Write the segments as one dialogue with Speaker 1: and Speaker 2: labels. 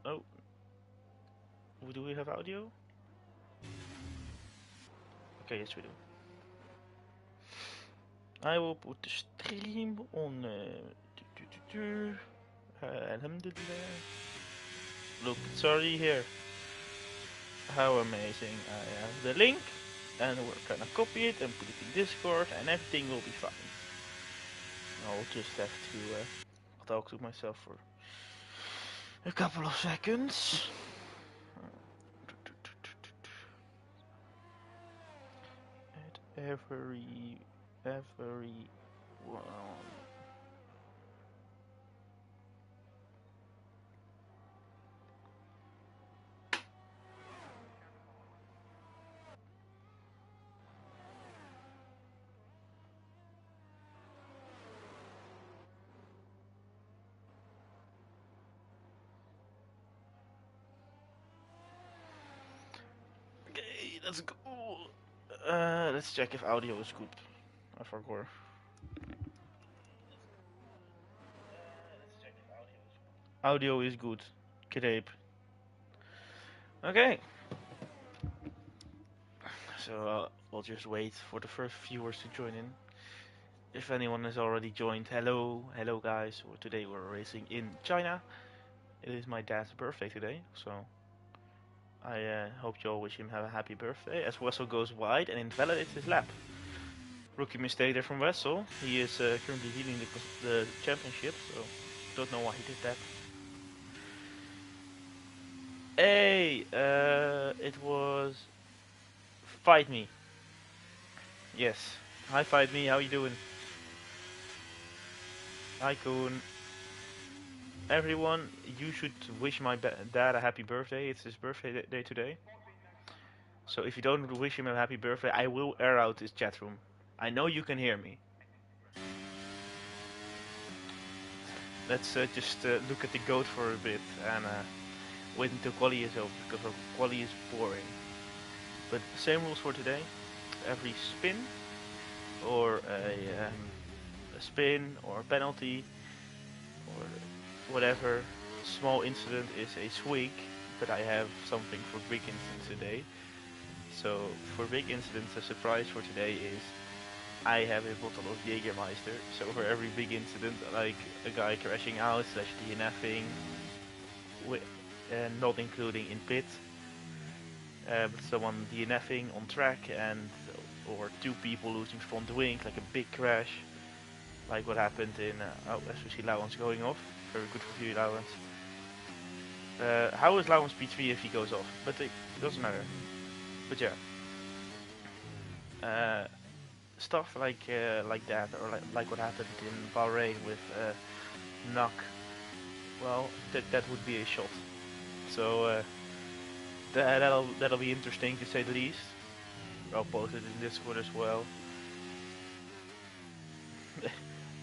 Speaker 1: Oh, do we have audio? Okay, yes we do. I will put the stream on. Alhamdulillah. Look, it's already here. How amazing! I have the link, and we're gonna copy it and put it in Discord, and everything will be fine. I'll just have to talk to myself for a couple of seconds. At every one. Okay, let's go. Let's check if audio is good. I forgot. Audio is good. Great. Okay. So we'll just wait for the first viewers to join in. If anyone has already joined, hello guys. Today we're racing in China. It is my dad's birthday today, so I hope you all wish him have a happy birthday. As Wessel goes wide and invalidates his lap. Rookie mistake there from Wessel. He is currently leading the championship, so don't know why he did that. Hey, it was Fight Me. Yes. Hi Fight Me, how you doing? Hi Koen. Everyone, you should wish my dad a happy birthday. It's his birthday day today. So if you don't wish him a happy birthday, I will air out this chat room. I know you can hear me. Let's just look at the goat for a bit and wait until quali is over, because quali is boring. But same rules for today. Every spin or a spin or a penalty or whatever small incident is a swig, but I have something for big incidents today. So for big incidents, the surprise for today is I have a bottle of Jägermeister. So for every big incident, like a guy crashing out slash DNFing, not including in pit, but someone DNFing on track, and or two people losing front wing, like a big crash, like what happened in as we see Lauwens going off. Very good for you, Lauwens. How is Lauwens P3 if he goes off? But it doesn't matter. But yeah, stuff like that, or like what happened in Bahrain with Nak. Well, that would be a shot. So that'll be interesting to say the least. I'll post it in Discord as well.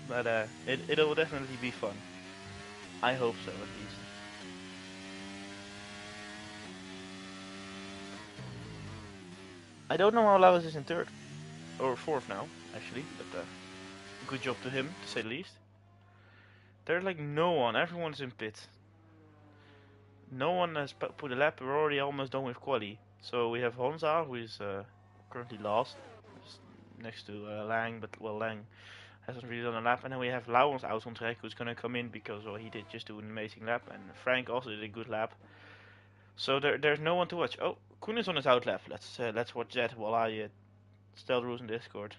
Speaker 1: But it'll definitely be fun. I hope so, at least. I don't know how Laos is in third or fourth now, actually. But good job to him, to say the least. There's like no one. Everyone's in pit. No one has put a lap. We're already almost done with quali. So we have Honza, who is currently last, next to Lang. But well, Lang hasn't really done a lap. And then we have Laurens out on track, who's gonna come in because he did just do an amazing lap, and Frank also did a good lap. So there's no one to watch. Oh, Koen is on his out lap. Let's watch that while I tell the rules in Discord.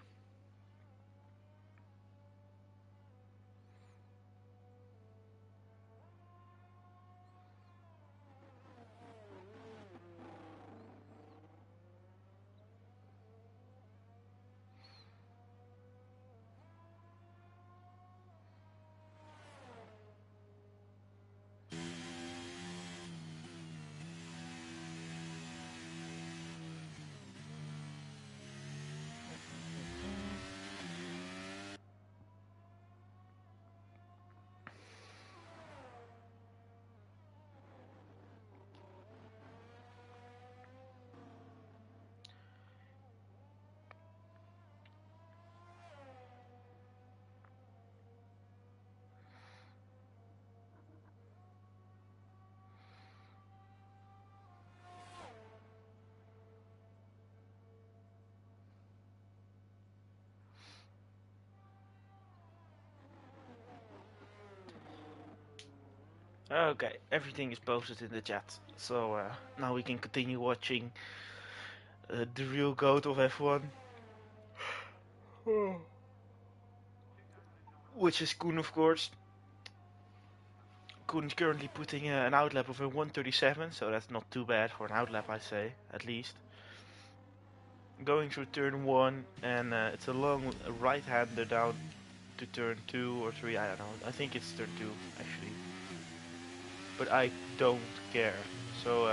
Speaker 1: Okay, everything is posted in the chat. So now we can continue watching the real goat of F1, which is Koen, of course. Koen is currently putting an outlap of a 137, so that's not too bad for an outlap, I'd say, at least. Going through turn 1, and it's a long right-hander down to turn 2 or 3, I don't know. I think it's turn 2, actually. But I don't care. So,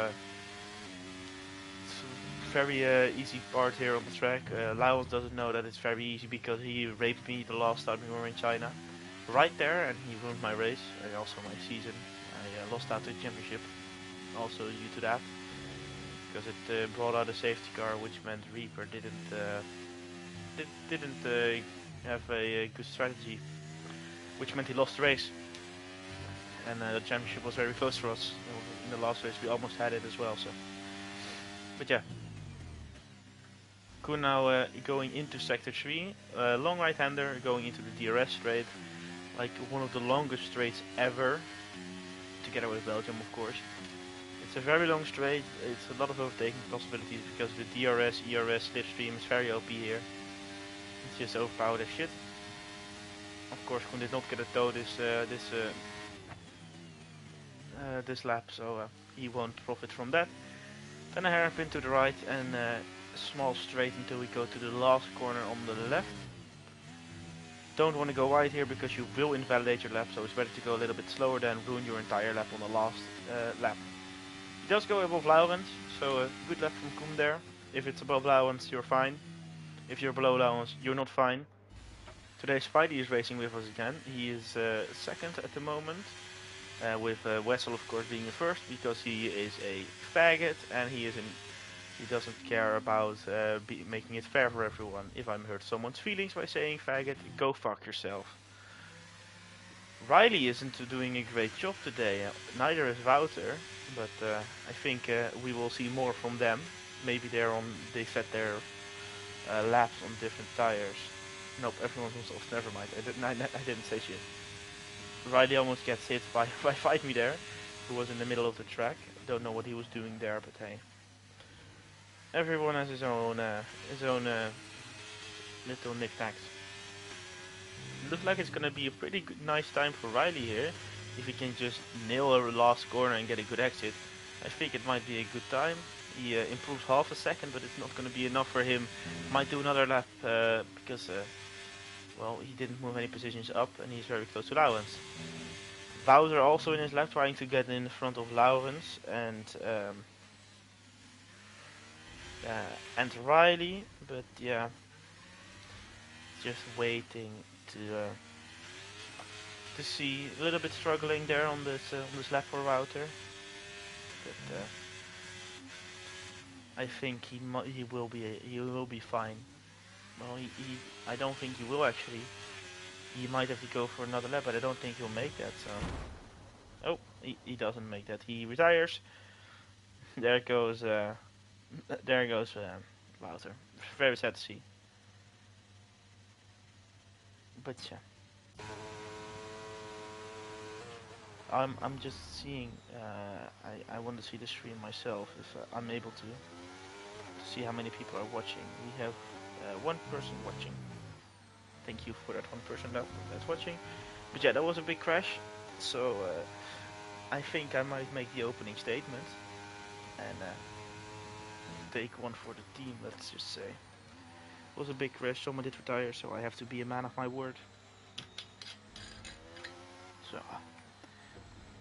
Speaker 1: it's a very easy part here on the track. Lyles doesn't know that it's very easy because he raped me the last time we were in China. Right there, and he ruined my race, and also my season. I lost out to the championship, also due to that. Because it brought out a safety car, which meant Reaper didn't have a good strategy, which meant he lost the race. And the championship was very close for us. In the last race, we almost had it as well. So, but yeah, Koen now going into sector 3, long right-hander going into the DRS straight, like one of the longest straights ever, together with Belgium, of course. It's a very long straight. It's a lot of overtaking possibilities because the DRS, ERS slipstream is very OP here. It's just overpowered as shit. Of course, Koen did not get a tow this lap, so he won't profit from that. Then a hairpin to the right and a small straight until we go to the last corner on the left. Don't want to go wide here because you will invalidate your lap, so it's better to go a little bit slower than ruin your entire lap on the last lap. He does go above Laurens, so a good lap from Koen there. If it's above Laurens, you're fine. If you're below Laurens, you're not fine. Today Spidey is racing with us again. He is second at the moment. With Wessel, of course, being the first because he is a faggot and he doesn't care about making it fair for everyone. If I'm hurt someone's feelings by saying faggot, go fuck yourself. Riley isn't doing a great job today. Neither is Wouter, but I think we will see more from them. Maybe they set their laps on different tires. Nope, everyone was off. Never mind. I didn't say shit. Riley almost gets hit by Fight Me there, who was in the middle of the track. Don't know what he was doing there, but hey. Everyone has his own little knickknacks. Looks like it's gonna be a pretty good, nice time for Riley here. If he can just nail a last corner and get a good exit, I think it might be a good time. He improves half a second, but it's not gonna be enough for him. Might do another lap because well, he didn't move any positions up and he's very close to Laurens. Wouter also in his lap trying to get in front of Laurens and Riley, but yeah, just waiting to see. A little bit struggling there on this lap for Wouter, but I think he will be fine. Well, I don't think he will actually. He might have to go for another lap, but I don't think he'll make that. So, oh, he doesn't make that. He retires. There goes Wouter. Very sad to see. But yeah, I'm just seeing. I want to see the stream myself if I'm able to see how many people are watching. We have one person watching. Thank you for that one person that's watching. But yeah, that was a big crash. So I think I might make the opening statement and take one for the team. Let's just say it was a big crash. Someone did retire, so I have to be a man of my word. So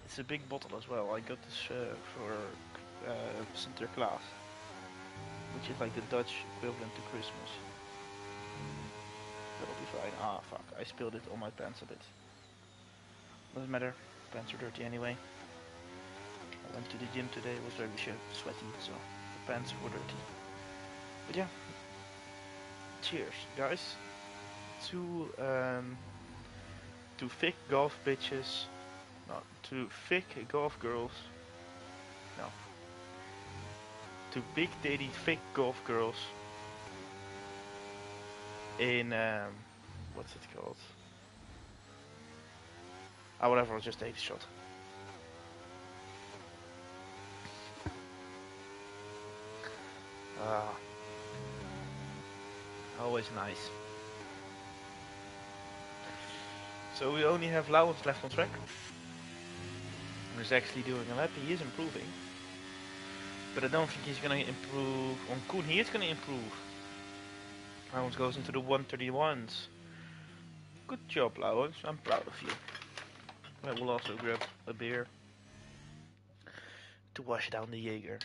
Speaker 1: it's a big bottle as well. I got this for Sinterklaas, which is like the Dutch equivalent to Christmas. That'll be fine. Ah, fuck. I spilled it on my pants a bit. Doesn't matter. Pants are dirty anyway. I went to the gym today. It was very sweaty, so the pants were dirty. But yeah. Cheers, guys. To thick golf bitches. No, to thick golf girls. No. To big titty thick golf girls. In what's it called? Ah, whatever. I'll just take a shot. always nice. So we only have Laurens left on track. He's actually doing a lap. He is improving. But I don't think he's going to improve on Koen. He is going to improve. Laurens goes into the 131s. Good job, Laurens. I'm proud of you. I will also grab a beer to wash down the Jaeger.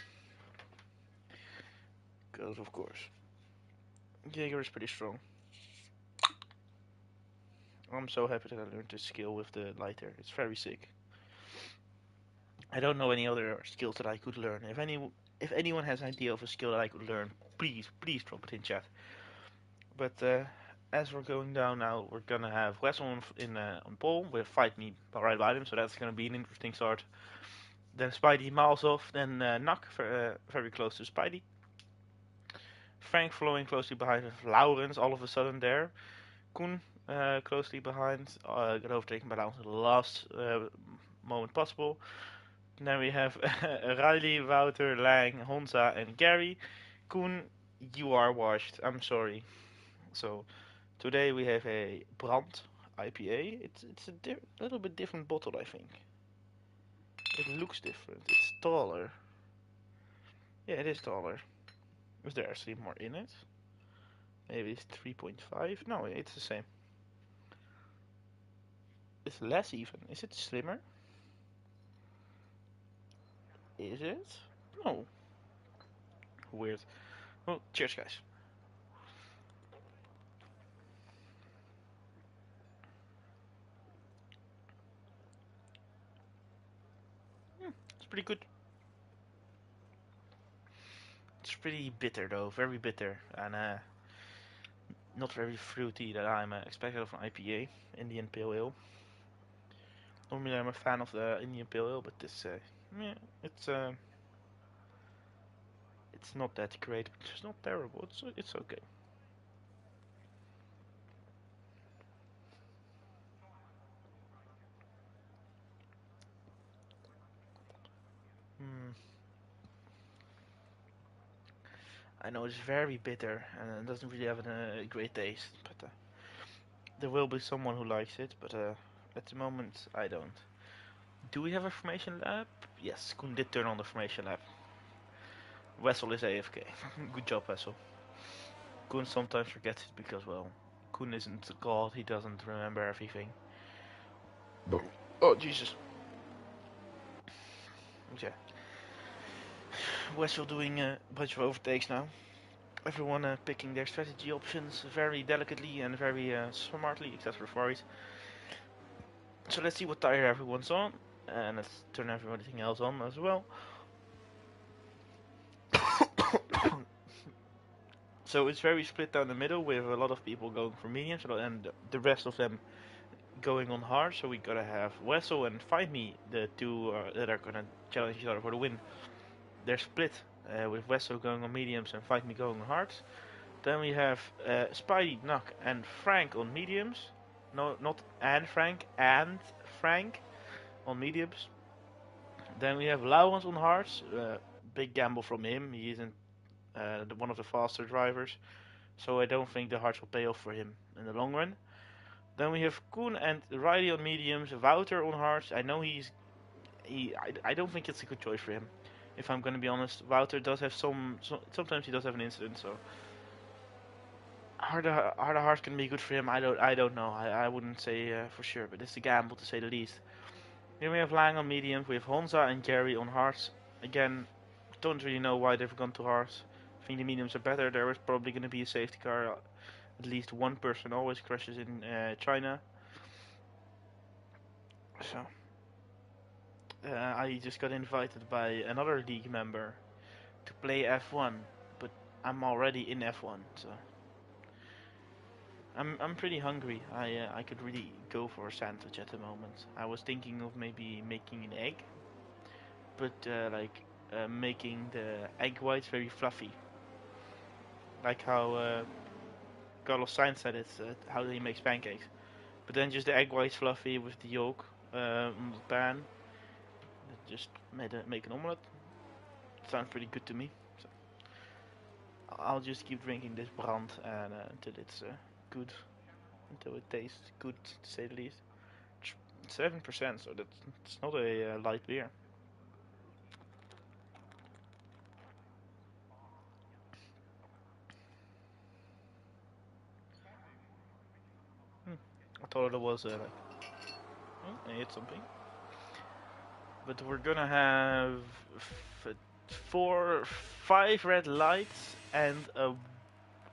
Speaker 1: Because, of course, Jaeger is pretty strong. I'm so happy that I learned this skill with the lighter. It's very sick. I don't know any other skills that I could learn. If anyone has an idea of a skill that I could learn, please drop it in chat. But as we're going down now, we're gonna have Wes on pole with Fight Me right by him, so that's gonna be an interesting start. Then Spidey miles off, then Nak very close to Spidey. Frank following closely behind with Laurens all of a sudden there. Koen closely behind, got overtaken by Laurens at the last moment possible. And then we have Riley, Wouter, Lang, Honza, and Gary. Koen, you are washed. I'm sorry. So today we have a Brand IPA. It's a little bit different bottle, I think. It looks different. It's taller. Yeah, it is taller. Is there actually more in it? Maybe it's 3.5. No, it's the same. It's less even. Is it slimmer? Is it? No. Weird. Well, cheers, guys. It's pretty good. It's pretty bitter though, very bitter, and not very fruity that I'm expecting of an IPA, Indian Pale Ale. Normally I'm a fan of the Indian Pale Ale, but this, yeah, it's not that great, but it's not terrible. It's okay. Mm, I know it's very bitter and it doesn't really have a great taste, but there will be someone who likes it, but at the moment I don't. Do we have a formation lab? Yes, Koen did turn on the formation lab. Wessel is AFK. Good job, Wessel. Koen sometimes forgets it because, well, Koen isn't God, he doesn't remember everything. Oh, Jesus. Okay. Wessel doing a bunch of overtakes now. Everyone picking their strategy options very delicately and very smartly, except for Faris. So let's see what tire everyone's on, and let's turn everything else on as well. So it's very split down the middle with a lot of people going for mediums and the rest of them going on hard. So we gotta have Wessel and Find Me, the two that are gonna challenge each other for the win. They're split with Wessel going on mediums and Find Me going on hards. Then we have Spidey, Knock, and Frank on mediums. No, not and Frank on mediums. Then we have Laurens on hards. Big gamble from him. He isn't one of the faster drivers, so I don't think the hards will pay off for him in the long run. Then we have Koen and Riley on mediums, Wouter on hards. I know I don't think it's a good choice for him. If I'm gonna be honest, Wouter does have sometimes he does have an incident, so harder hards can be good for him. I don't know. I wouldn't say for sure, but it's a gamble to say the least. Then we have Lang on mediums, we have Honza and Gary on hards. Again, don't really know why they've gone to hards. I think the mediums are better. There is probably going to be a safety car. At least one person always crashes in China. So I just got invited by another league member to play F1, but I'm already in F1, so I'm pretty hungry. I could really go for a sandwich at the moment. I was thinking of maybe making an egg, but making the egg whites very fluffy, like how Carlos Sainz said it's how he makes pancakes. But then just the egg whites fluffy with the yolk on the pan. Just make an omelette. Sounds pretty good to me. So I'll just keep drinking this brand and until it's good, until it tastes good, to say the least. 7%, so that's not a light beer. Hmm. I thought it was like, I hit something. But we're gonna have four, five red lights, and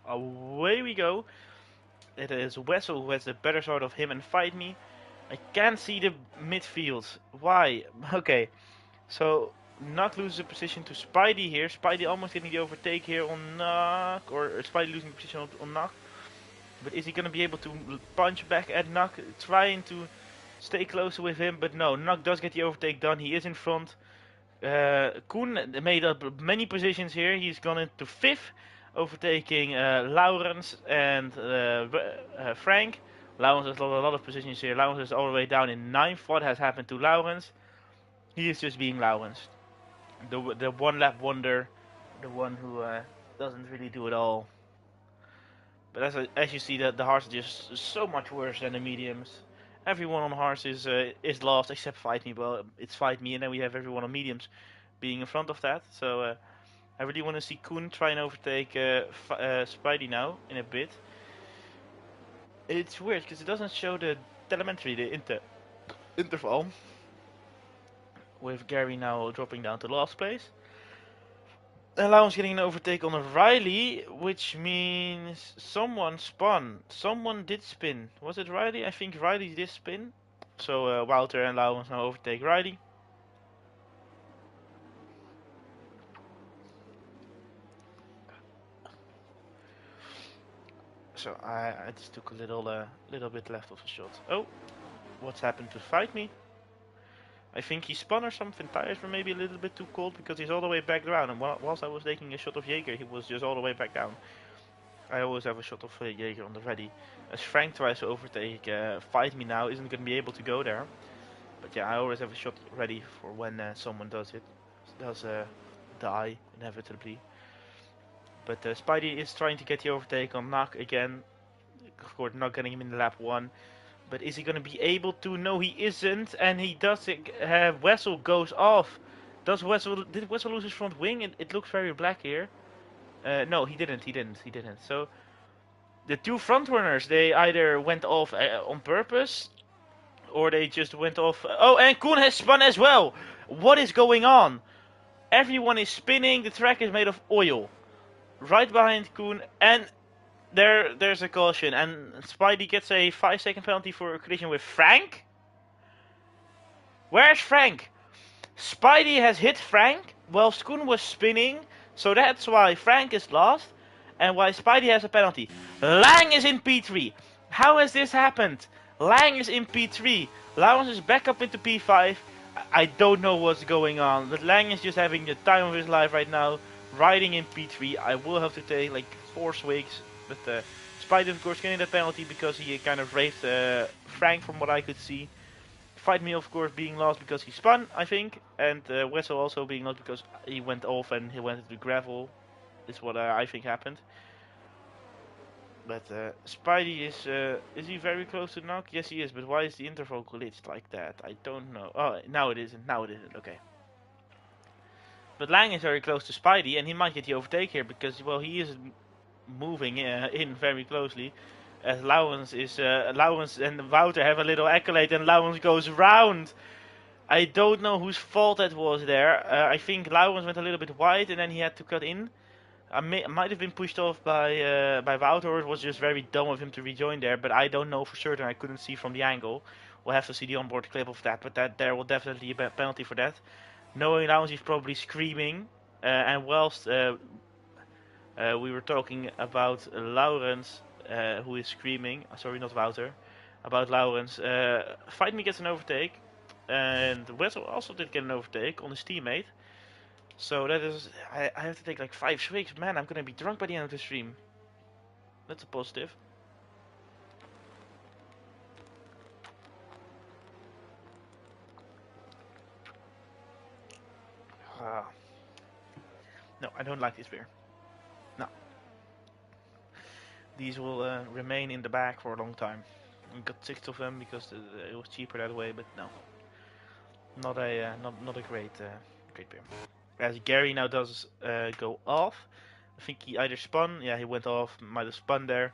Speaker 1: away we go. It is Wessel who has the better sort of him and fight me. I can't see the midfield. Why? Okay, so Knock loses a position to Spidey here. Spidey almost getting the overtake here on Knock, or Spidey losing position on Knock. But is he gonna be able to punch back at Knock, trying to stay closer with him? But no, Knock does get the overtake done. He is in front. Koen made up many positions here. He's gone into 5th, overtaking Laurens and Frank. Laurens has lost a lot of positions here. Laurens is all the way down in 9th. What has happened to Laurens? He is just being Laurens. The one lap wonder. The one who doesn't really do it all. But as you see, the hards are just so much worse than the mediums. Everyone on hards is lost except Fight Me. Well, it's Fight Me, and then we have everyone on mediums being in front of that. So I really want to see Koen try and overtake Spidey now in a bit. It's weird because it doesn't show the telemetry, the interval, with Gary now dropping down to last place. Allowance getting an overtake on a Riley, which means someone spun. Someone did spin. Was it Riley? I think Riley did spin. So Wouter and Allowance now overtake Riley. So I just took a little bit left of a shot. Oh, what's happened to Fight Me? I think he spun or something. Tires were maybe a little bit too cold because he's all the way back down. And whilst I was taking a shot of Jaeger, he was just all the way back down. I always have a shot of Jaeger on the ready. As Frank tries to overtake Fight Me now, isn't going to be able to go there. But yeah, I always have a shot ready for when someone does die inevitably. But Spidey is trying to get the overtake on Nak again. Of course, not getting him in lap 1. But is he going to be able to? No, he isn't. And he does. Wessel goes off. Did Wessel lose his front wing? It looks very black here. No, he didn't. So the two front runners, they either went off on purpose, or they just went off. Oh, and Koen has spun as well. What is going on? Everyone is spinning. The track is made of oil. Right behind Koen, and there's a caution, and Spidey gets a 5-second penalty for a collision with Frank. Where's Frank? Spidey has hit Frank while Koen was spinning, so that's why Frank is lost, and why Spidey has a penalty. Lang is in P3. How has this happened? Lang is in P3. Laurens is back up into P5. I don't know what's going on, but Lang is just having the time of his life right now, riding in P3. I will have to take like 4 swigs, but Spidey of course getting that penalty because he kind of raved Frank from what I could see. Fight Me of course being lost because he spun, I think, and Wessel also being lost because he went off and he went into gravel. Is what I think happened. But Spidey is he very close to knock? Yes he is, but why is the interval glitched like that? I don't know. Oh, now it isn't, okay. But Lang is very close to Spidey and he might get the overtake here because, well, he is moving in very closely. As Laurens and Wouter have a little accolade and Laurens goes round. I don't know whose fault that was there. I think Laurens went a little bit wide and then he had to cut in. I might have been pushed off by Wouter, or it was just very dumb of him to rejoin there, but I don't know for certain. I couldn't see from the angle. We'll have to see the onboard clip of that, but there will definitely be a penalty for that. Knowing Laurens, he's probably screaming, and whilst we were talking about Laurens, who is screaming, sorry, not Wouter, about Laurens, Fight Me gets an overtake, and Wessel also did get an overtake on his teammate. So that is, I have to take like 5 swigs. Man, I'm gonna be drunk by the end of the stream. That's a positive. No, I don't like this beer. No. these will remain in the bag for a long time. We got 6 of them because it was cheaper that way, but no, not a great beer. As Gary now does go off, I think he either spun. Yeah, he went off. Might have spun there.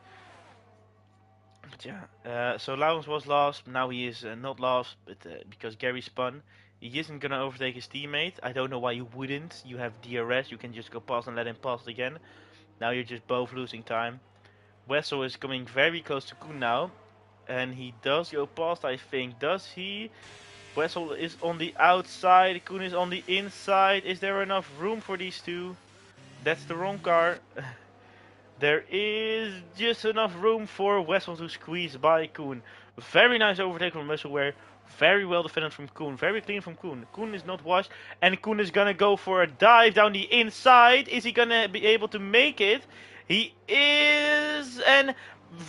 Speaker 1: But yeah, so Laurens was last. Now he is not last, but because Gary spun, he isn't gonna overtake his teammate. I don't know why you wouldn't. You have DRS. You can just go past and let him pass it again. Now you're just both losing time. Wessel is coming very close to Koen now, and he does go past. I think. Does he? Wessel is on the outside. Koen is on the inside. Is there enough room for these two? That's the wrong car. There is just enough room for Wessel to squeeze by Koen. Very nice overtake from Wessel, where very well defended from Koen. Very clean from Koen. Koen is not washed, and Koen is gonna go for a dive down the inside. Is he gonna be able to make it? He is, and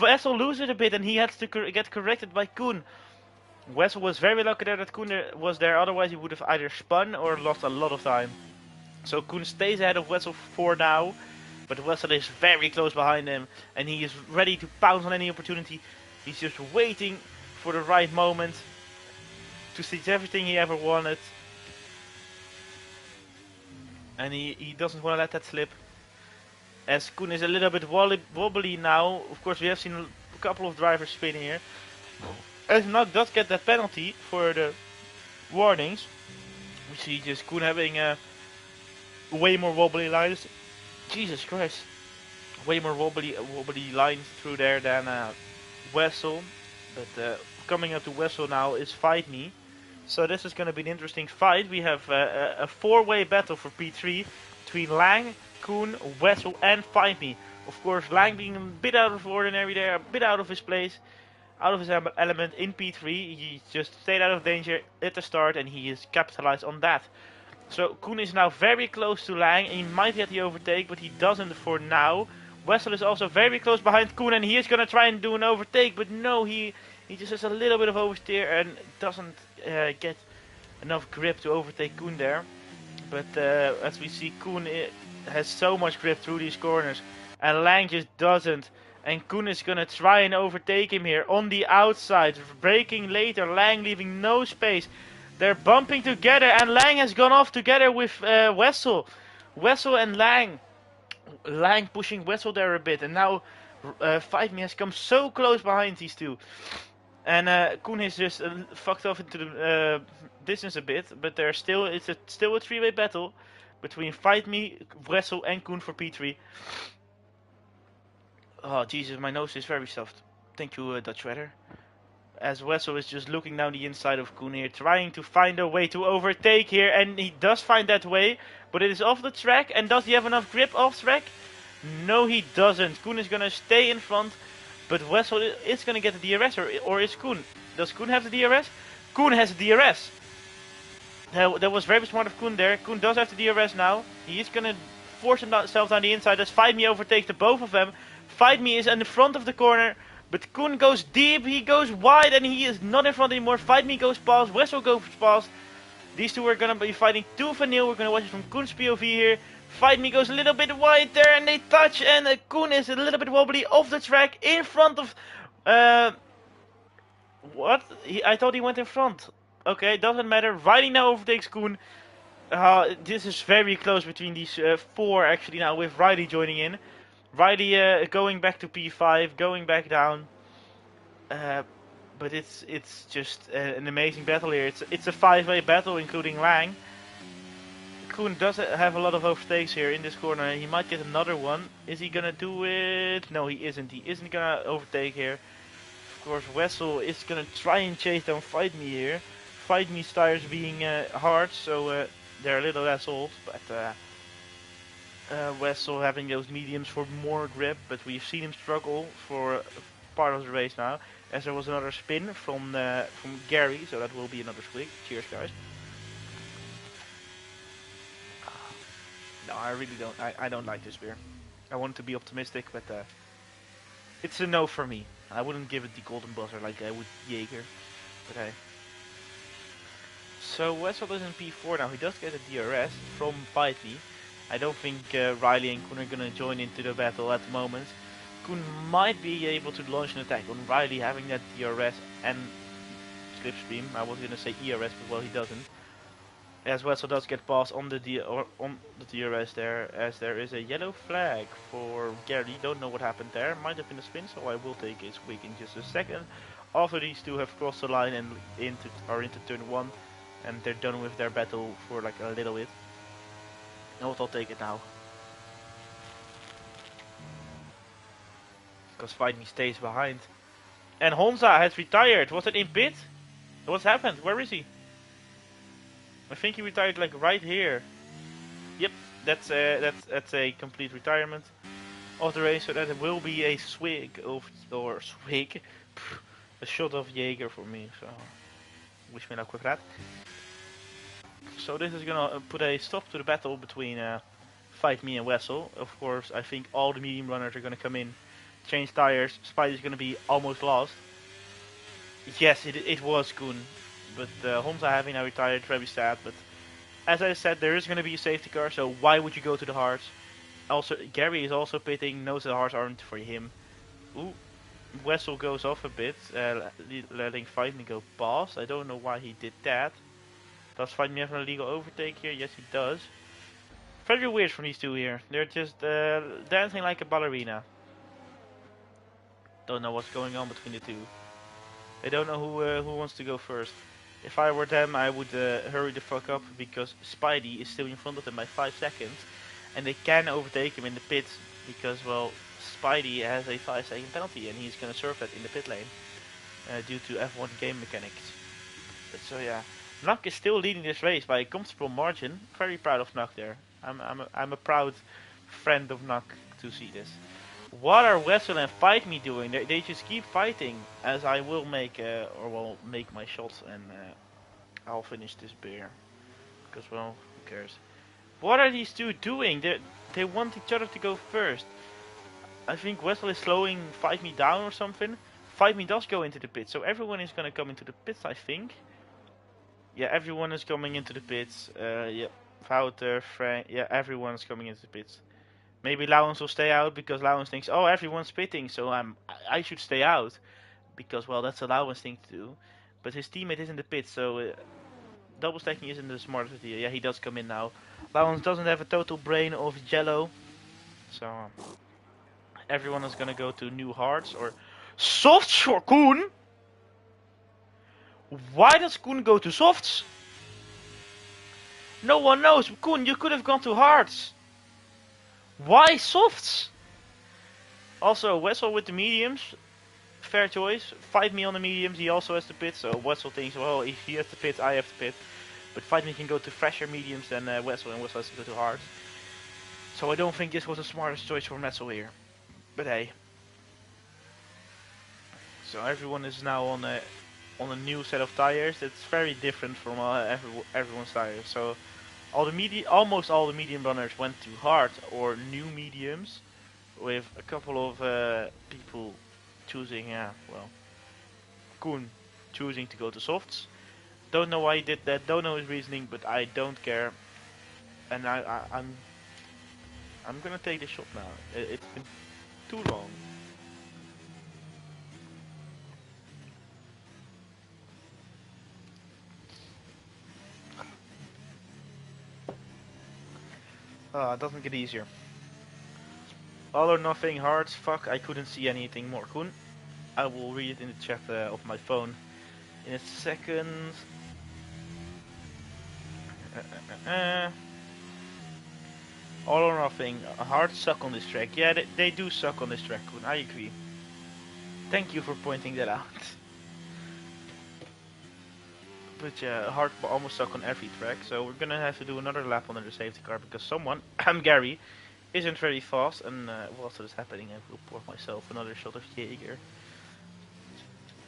Speaker 1: Wessel loses a bit, and he has to get corrected by Koen. Wessel was very lucky there that Koen was there, otherwise he would have either spun or lost a lot of time. So Koen stays ahead of Wessel for now. But Wessel is very close behind him, and he is ready to pounce on any opportunity. He's just waiting for the right moment to seize everything he ever wanted. And he doesn't want to let that slip. As Koen is a little bit wobbly now. Of course, we have seen a couple of drivers spinning here. As Nak does get that penalty for the warnings. We see just Koen having way more wobbly lines. Jesus Christ. Way more wobbly lines through there than Wessel. But coming up to Wessel now is Fight Me. So this is going to be an interesting fight. We have a four-way battle for P3 between Lang, Koen, Wessel and Fight Me. Of course, Lang being a bit out of ordinary there, a bit out of his place, out of his element in P3. He just stayed out of danger at the start and he is capitalized on that. So Koen is now very close to Lang. He might get the overtake, but he doesn't for now. Wessel is also very close behind Koen, and he is going to try and do an overtake, but no, he just has a little bit of oversteer and doesn't get enough grip to overtake Koen there. But as we see, Koen has so much grip through these corners, and Lang just doesn't. And Koen is going to try and overtake him here on the outside, braking later, Lang leaving no space. They're bumping together, and Lang has gone off together with Wessel. Wessel and Lang. Lang pushing Wessel there a bit, and now Fight Me has come so close behind these two. And Koen is just fucked off into the distance a bit, but it's still a three-way battle between Fight Me, Wessel, and Koen for P3. Oh Jesus, my nose is very stuffed. Thank you, Dutch Weather. As Wessel is just looking down the inside of Koen here, trying to find a way to overtake here, and he does find that way, but it is off the track. And does he have enough grip off track? No, he doesn't. Koen is gonna stay in front, but Wessel is gonna get the DRS, or is Koen? Does Koen have the DRS? Koen has the DRS. That was very smart of Koen there. Koen does have the DRS now. He is gonna force himself down the inside. As Fight Me overtakes the both of them. Fight Me is in the front of the corner. But Koen goes deep, he goes wide, and he is not in front anymore. Fight Me goes past, Wessel goes past. These two are going to be fighting tooth and nail. We're going to watch it from Koen's POV here. Fight Me goes a little bit wide there, and they touch, and Koen is a little bit wobbly off the track in front of... what? I thought he went in front. Okay, doesn't matter. Riley now overtakes Koen. This is very close between these four, actually, now with Riley joining in. Riley going back to P5, going back down, but it's just an amazing battle here. It's a five-way battle, including Lang. Koen does have a lot of overtakes here in this corner. He might get another one. Is he gonna do it? No, he isn't. He isn't gonna overtake here. Of course, Wessel is gonna try and chase down Fight Me here. Fight Me's tires being hard, so they're a little less old, but. Wessel having those mediums for more grip, but we've seen him struggle for part of the race now, as there was another spin from Gary, so that will be another squeak. Cheers, guys. No, I really don't. I don't like this beer. I want to be optimistic, but it's a no for me. I wouldn't give it the golden buzzer like I would Jaeger, but hey. So Wessel is in P4 now. He does get a DRS from Fight Me. I don't think Riley and Koen are going to join into the battle at the moment. Koen might be able to launch an attack on Riley having that DRS and slipstream. I was gonna say ERS, but well, he doesn't. As Wetzel does get past on the DRS there, as there is a yellow flag for Gary. Don't know what happened there. Might have been a spin, so I will take his quick in just a second. After these two have crossed the line and are into turn 1, and they're done with their battle for like a little bit. No, I'll take it now. Because Fight Me stays behind. And Honza has retired. Was it in pit? What's happened? Where is he? I think he retired like right here. Yep, that's a complete retirement of the race. So that will be a swig of a shot of Jaeger for me. So wish me luck with that. So this is gonna put a stop to the battle between Fight Me and Wessel. Of course, I think all the medium runners are gonna come in, change tires. Spidey's gonna be almost lost. Yes, it was Koen. But Honza having now retired, very sad. But as I said, there is going to be a safety car, so why would you go to the hards? Also, Gary is also pitting, knows the hards aren't for him. Ooh, Wessel goes off a bit, letting Fight Me go past. I don't know why he did that. Does Fight Me have an illegal overtake here? Yes, he does. Very weird from these two here. They're just dancing like a ballerina. Don't know what's going on between the two. They don't know who wants to go first. If I were them, I would hurry the fuck up, because Spidey is still in front of them by 5 seconds, and they can overtake him in the pits because, well, Spidey has a 5-second penalty, and he's gonna serve that in the pit lane due to F1 game mechanics. But so yeah, Nuck is still leading this race by a comfortable margin. Very proud of Nuck there. I'm a proud friend of Nuck to see this. What are Wessel and Fight Me doing? They just keep fighting, as I will make make my shots, and I'll finish this beer. Because, well, who cares? What are these two doing? They want each other to go first. I think Wessel is slowing Fight Me down or something. Fight Me does go into the pits, so everyone is gonna come into the pits, I think. Yeah, everyone is coming into the pits. Yeah, Wouter, Frank, yeah, everyone is coming into the pits. Maybe Lawrence will stay out because Lawrence thinks, oh, everyone's pitting, so I should stay out. Because, well, that's a Lawrence thing to do. But his teammate is in the pit, so double stacking isn't the smartest idea. Yeah, he does come in now. Lawrence doesn't have a total brain of jello. So, everyone is gonna go to new hearts or softs for Koen. Why does Koen go to softs? No one knows. Koen, you could have gone to hards. Why softs? Also, Wessel with the mediums. Fair choice. Fight Me on the mediums. He also has the pit. So Wessel thinks, well, if he has the pit, I have the pit. But Fight Me can go to fresher mediums than Wessel, and Wessel has to go to hards. So I don't think this was the smartest choice for Wessel here. But hey. So everyone is now on a new set of tires. It's very different from everyone's tires. So almost all the medium runners went to hard or new mediums, with a couple of people choosing, well, Koen choosing to go to softs. Don't know why he did that. Don't know his reasoning, but I don't care. And I'm gonna take the shot now. It's been too long. It doesn't get easier. All or nothing, hearts, fuck, I couldn't see anything more. Koen, I will read it in the chat of my phone in a second. All or nothing, hearts suck on this track. Yeah, they do suck on this track, Koen, I agree. Thank you for pointing that out. But yeah, hard almost suck on every track, so we're gonna have to do another lap under the safety car because someone, I'm Gary, isn't very fast, and whilst this is happening, I will pour myself another shot of Jaeger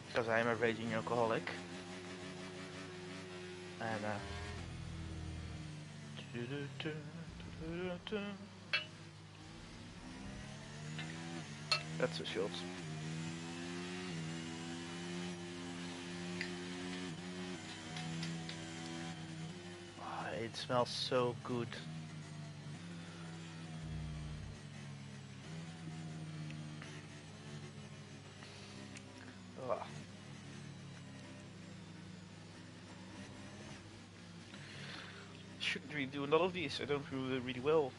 Speaker 1: because I am a raging alcoholic. And that's a shot. It smells so good. really do a lot of these. I don't do it really well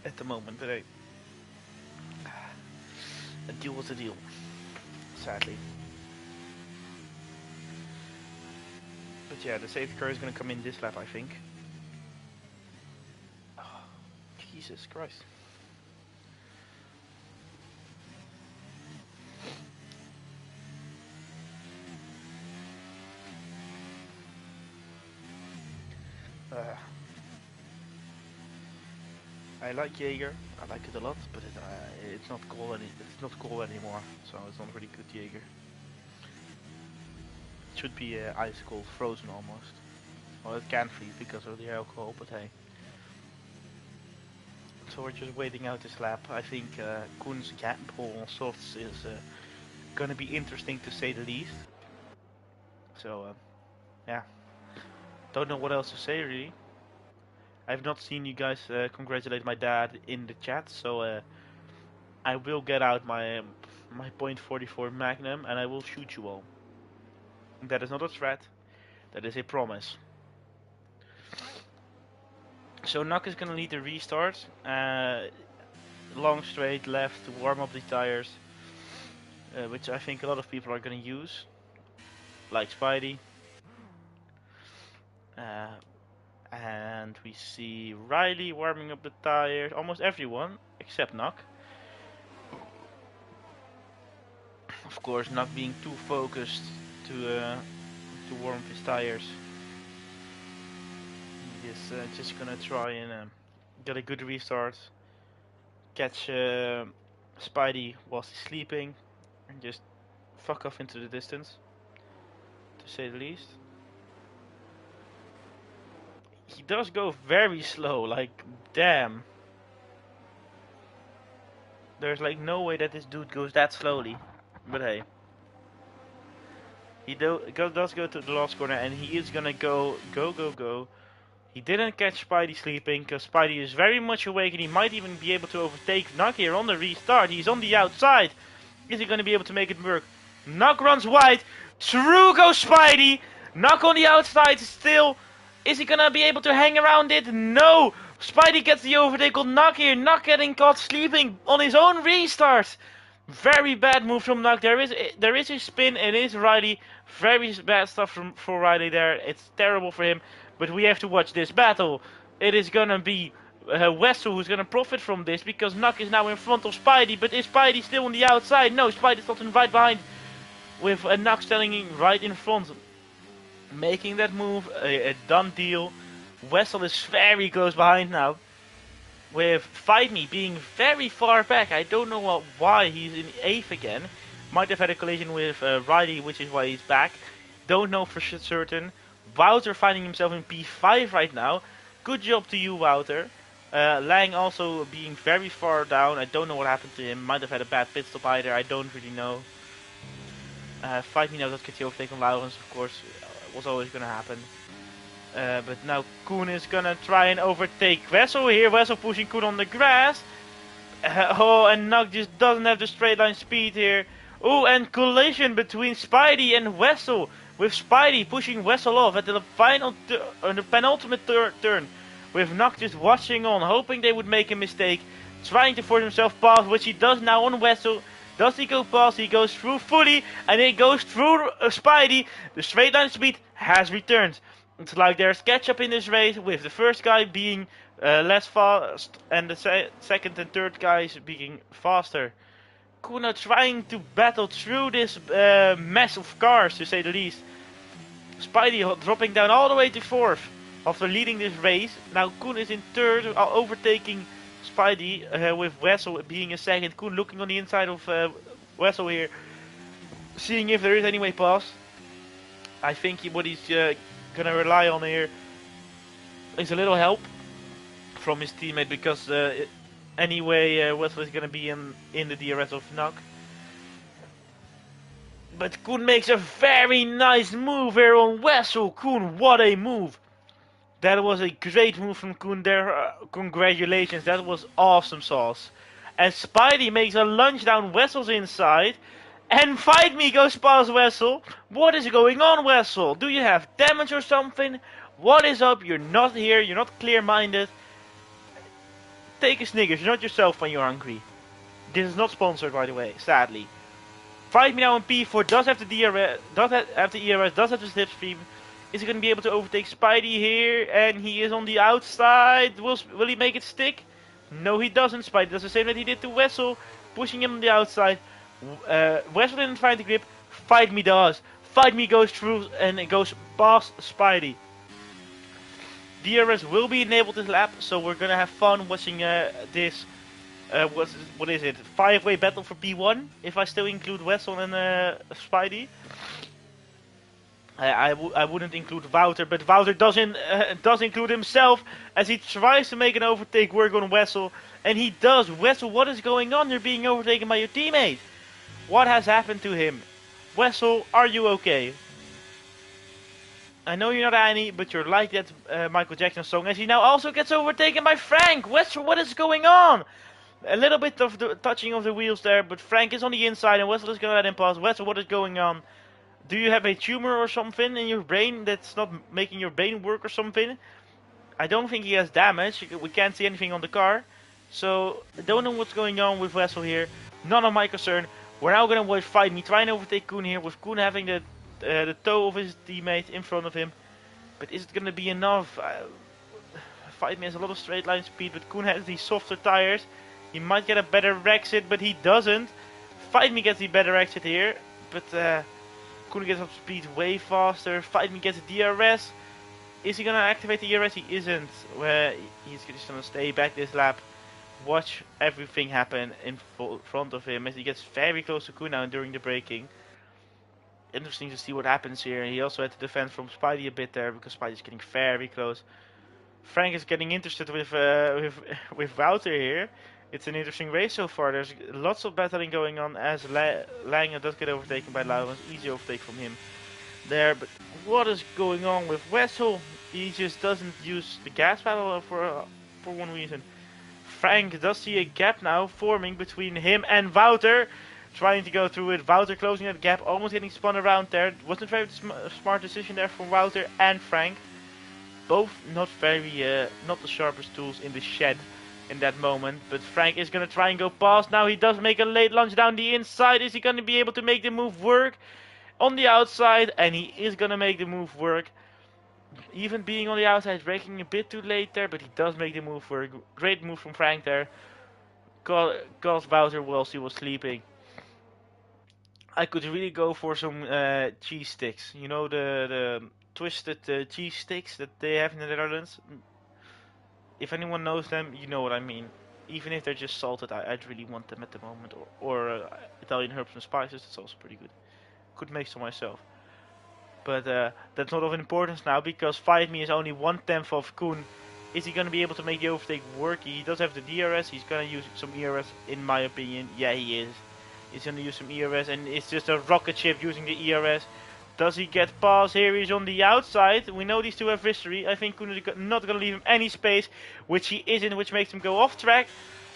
Speaker 1: at the moment, but a deal was a deal, sadly. But yeah, the safety car is going to come in this lap, I think. Oh, Jesus Christ. I like Jaeger. I like it a lot, but it's not cool It's not cool anymore, so it's not really good Jaeger. It should be ice cold, frozen almost. Well, it can freeze because of the alcohol, but hey. So we're just waiting out this lap. I think Koen's gamble on softs is gonna be interesting to say the least. So yeah, don't know what else to say really. I've not seen you guys congratulate my dad in the chat, so I will get out my my .44 Magnum and I will shoot you all. That is not a threat. That is a promise. So Nak is gonna lead the restart. Long straight left to warm up the tires, which I think a lot of people are gonna use, like Spidey. And we see Riley warming up the tires, almost everyone except Nak. Of course, not being too focused to warm up his tires. He is just gonna try and get a good restart, catch Spidey whilst he's sleeping, and just fuck off into the distance, to say the least. He does go very slow, like, damn. There's like no way that this dude goes that slowly, but hey. He does go to the last corner and he is gonna go. He didn't catch Spidey sleeping because Spidey is very much awake and he might even be able to overtake Nak here on the restart. He's on the outside. Is he gonna be able to make it work? Nak runs wide. Through goes Spidey. Nak on the outside still. Is he gonna be able to hang around it? No! Spidey gets the overtake on Nak here. Nak getting caught sleeping on his own restart. Very bad move from Nak. There is a spin. It is Riley. Very bad stuff for Riley there. It's terrible for him. But we have to watch this battle. It is gonna be Wessel who's gonna profit from this because Nak is now in front of Spidey. But is Spidey still on the outside? No, Spidey's not right behind. With Nak standing right in front. Making that move a done deal. Wessel is very close behind now. With Fight Me being very far back. I don't know why he's in 8th again. Might have had a collision with Riley, which is why he's back. Don't know for certain. Wouter finding himself in P5 right now. Good job to you, Wouter. Lang also being very far down. I don't know what happened to him. Might have had a bad pit stop either. I don't really know. Fight Me now does get the overtake on Laurens, of course. Was always going to happen. But now Koen is going to try and overtake Wessel here. Wessel pushing Koen on the grass. And Nak just doesn't have the straight line speed here. Oh, and collision between Spidey and Wessel. With Spidey pushing Wessel off at the penultimate turn. With Nak just watching on, hoping they would make a mistake. Trying to force himself past, which he does now on Wessel. Does he go past? He goes through fully. And it goes through Spidey. The straight line speed has returned. It's like there's catch-up in this race, with the first guy being less fast and the second and third guys being faster. Kuna trying to battle through this mess of cars, to say the least. Spidey dropping down all the way to 4th after leading this race. Now Koen is in 3rd, overtaking Spidey with Wessel being in 2nd. Koen looking on the inside of Wessel here, seeing if there is any way past. I think what he's gonna rely on here is a little help from his teammate because anyway Wessel is gonna be in the DRS of Nak. But Koen makes a very nice move here on Wessel. Koen, what a move! That was a great move from Koen there. Congratulations, that was awesome sauce. And Spidey makes a lunge down Wessel's inside. And Fight Me goes past Wessel. What is going on, Wessel? Do you have damage or something? What is up? You're not here. You're not clear-minded. Take a Snickers. You're not yourself when you're hungry. This is not sponsored, by the way, sadly. Fight Me Now in P4 does have the DRS, does have the ERS, does have the slipstream. Is he going to be able to overtake Spidey here? And he is on the outside. Will he make it stick? No, he doesn't. Spidey does the same that he did to Wessel, pushing him on the outside. Wessel didn't find the grip. Fight Me does. Fight Me goes through and it goes past Spidey. DRS will be enabled this lap, so we're gonna have fun watching this. What is it? 5-way battle for P1. If I still include Wessel and Spidey. I wouldn't include Wouter, but Wouter does include himself as he tries to make an overtake work on Wessel, and he does. Wessel, what is going on? You're being overtaken by your teammate. What has happened to him? Wessel, are you okay? I know you're not Annie, but you're like that Michael Jackson song, as he now also gets overtaken by Frank. Wessel, what is going on? A little bit of the touching of the wheels there, but Frank is on the inside and Wessel is going to let him pass. Wessel, what is going on? Do you have a tumor or something in your brain that's not making your brain work or something? I don't think he has damage. We can't see anything on the car. So, I don't know what's going on with Wessel here. None of my concern. We're now going to watch Fight Me try and overtake Koen here, with Koen having the toe of his teammate in front of him. But is it going to be enough? Fight Me has a lot of straight line speed, but Koen has these softer tires. He might get a better exit, but he doesn't. Fight Me gets the better exit here, but Koen gets up speed way faster. Fight Me gets a DRS. Is he going to activate the DRS? He isn't. He's just going to stay back this lap. Watch everything happen in front of him as he gets very close to Koen now during the braking. Interesting to see what happens here. He also had to defend from Spidey a bit there because Spidey's getting very close. Frank is getting interested with Wouter here. It's an interesting race so far. There's lots of battling going on as Lange does get overtaken by Laurens. Easy overtake from him there. But what is going on with Wessel? He just doesn't use the gas pedal for one reason. Frank does see a gap now forming between him and Wouter. Trying to go through it. Wouter closing that gap. Almost getting spun around there. Wasn't a very smart decision there from Wouter and Frank. Both not the sharpest tools in the shed in that moment, but Frank is going to try and go past. Now he does make a late lunge down the inside. Is he going to be able to make the move work on the outside? And he is going to make the move work. Even being on the outside, braking a bit too late there, but he does make the move work. Great move from Frank there. Cause Wouter whilst he was sleeping. I could really go for some cheese sticks. You know, the twisted cheese sticks that they have in the Netherlands. If anyone knows them, you know what I mean. Even if they're just salted, I'd really want them at the moment. Or Italian herbs and spices, that's also pretty good. Could make some myself. But that's not of importance now, because Fight Me is only 1/10 of Koen. Is he going to be able to make the overtake work? He does have the DRS, he's going to use some ERS in my opinion. Yeah, he is. He's going to use some ERS, and it's just a rocket ship using the ERS. Does he get past? Here he's on the outside. We know these two have history. I think Koen is not going to leave him any space, which he isn't, which makes him go off track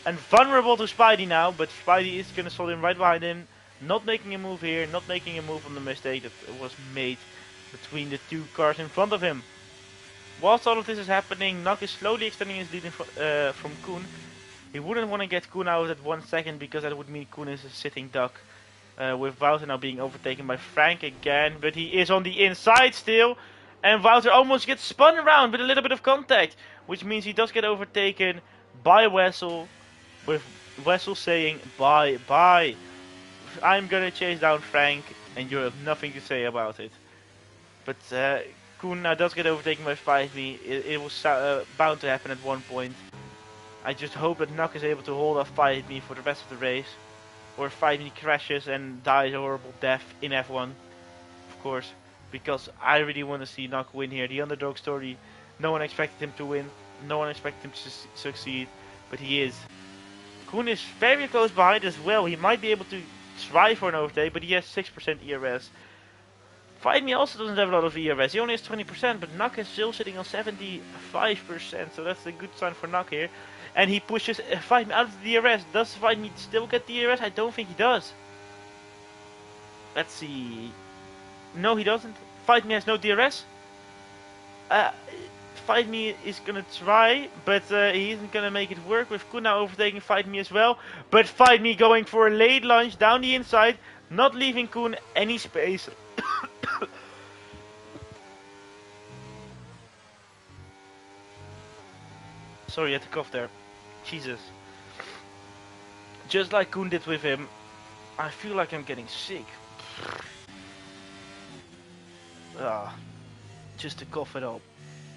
Speaker 1: and vulnerable to Spidey now. But Spidey is going to slot him right behind him. Not making a move here, not making a move on the mistake that was made between the two cars in front of him. Whilst all of this is happening, Nak is slowly extending his lead from Koen. He wouldn't want to get Koen out at 1 second, because that would mean Koen is a sitting duck. With Wouter now being overtaken by Frank again, but he is on the inside still, and Wouter almost gets spun around with a little bit of contact, which means he does get overtaken by Wessel, with Wessel saying bye bye. I'm gonna chase down Frank and you have nothing to say about it. But Koen now does get overtaken by 5V. It was bound to happen at one point. I just hope that Nak is able to hold off 5V for the rest of the race. Or 5V crashes and dies a horrible death in F1. Of course. Because I really want to see Nak win here. The underdog story. No one expected him to win. No one expected him to succeed. But he is. Koen is very close behind as well. He might be able to try for an overtake, but he has 6% ERS. Fight Me also doesn't have a lot of ERS. He only has 20%, but Nak is still sitting on 75%. So that's a good sign for Nak here. And he pushes Fight Me out of the DRS. Does Fight Me still get DRS? I don't think he does. Let's see. No, he doesn't. Fight Me has no DRS. Uh, Fight Me is gonna try, but he isn't gonna make it work with Kun now overtaking Fight Me as well. But Fight Me going for a late launch down the inside, not leaving Kun any space. Sorry, I had to cough there. Jesus. Just like Kun did with him, I feel like I'm getting sick. Ah, just to cough it up.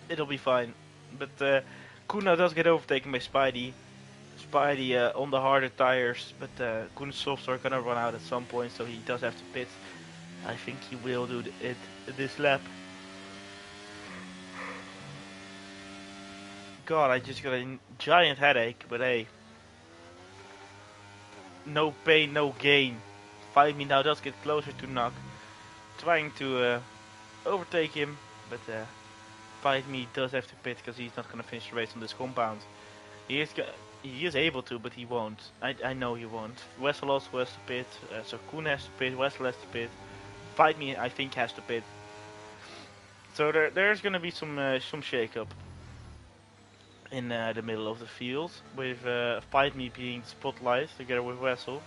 Speaker 1: It'll be fine. But Kun now does get overtaken by Spidey. Spidey on the harder tires, but Kun's softs are gonna run out at some point, so he does have to pit. I think he will do it this lap. God, I just got a giant headache, but hey. No pain, no gain. Fight Me now does get closer to Knock. Trying to overtake him, but Fight Me does have to pit because he's not gonna finish the race on this compound. He is able to, but he won't. I know he won't. Wessel also has to pit, so Koen has to pit, Wessel has to pit. Fight Me, I think, has to pit. So there's gonna be some shake-up in the middle of the field, with Fight Me being the spotlight together with Wessel.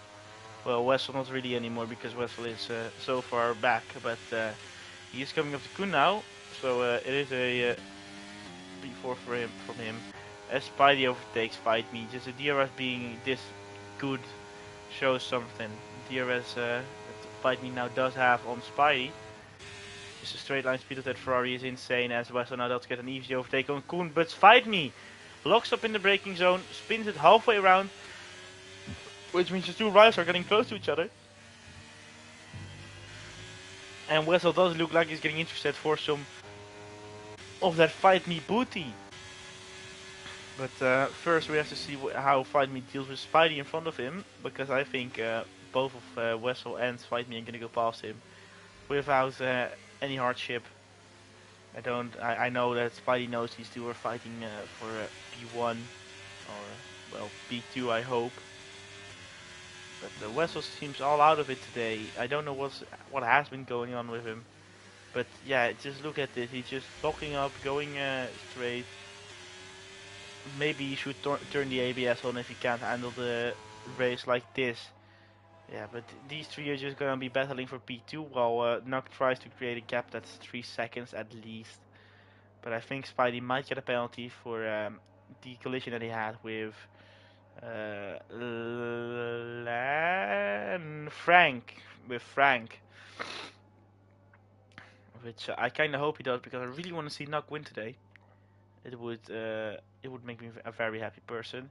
Speaker 1: Well, Wessel not really anymore because Wessel is so far back, but he is coming up to Koen now, so it is a P4 from him. As Spidey overtakes Fight Me, just the DRS being this good shows something. DRS that Fight Me now does have on Spidey. Just a straight line speed of that Ferrari is insane, as Wessel now does get an easy overtake on Koen, but Fight Me locks up in the braking zone, spins it halfway around, which means the two rivals are getting close to each other. And Wessel does look like he's getting interested for some of that Fight Me booty. But first we have to see how Fight Me deals with Spidey in front of him, because I think both of Wessel and Fight Me are going to go past him without any hardship. I know that Spidey knows these two are fighting for P1 or well P2, I hope. But Wessel seems all out of it today. I don't know what has been going on with him. But yeah, just look at this. He's just locking up, going straight. Maybe he should turn the ABS on if he can't handle the race like this. Yeah, but these three are just gonna be battling for P2 while Nuck tries to create a gap that's 3 seconds at least. But I think Spidey might get a penalty for the collision that he had with Frank. With Frank. Which I kind of hope he does, because I really want to see Nuck win today. It would make me a very happy person.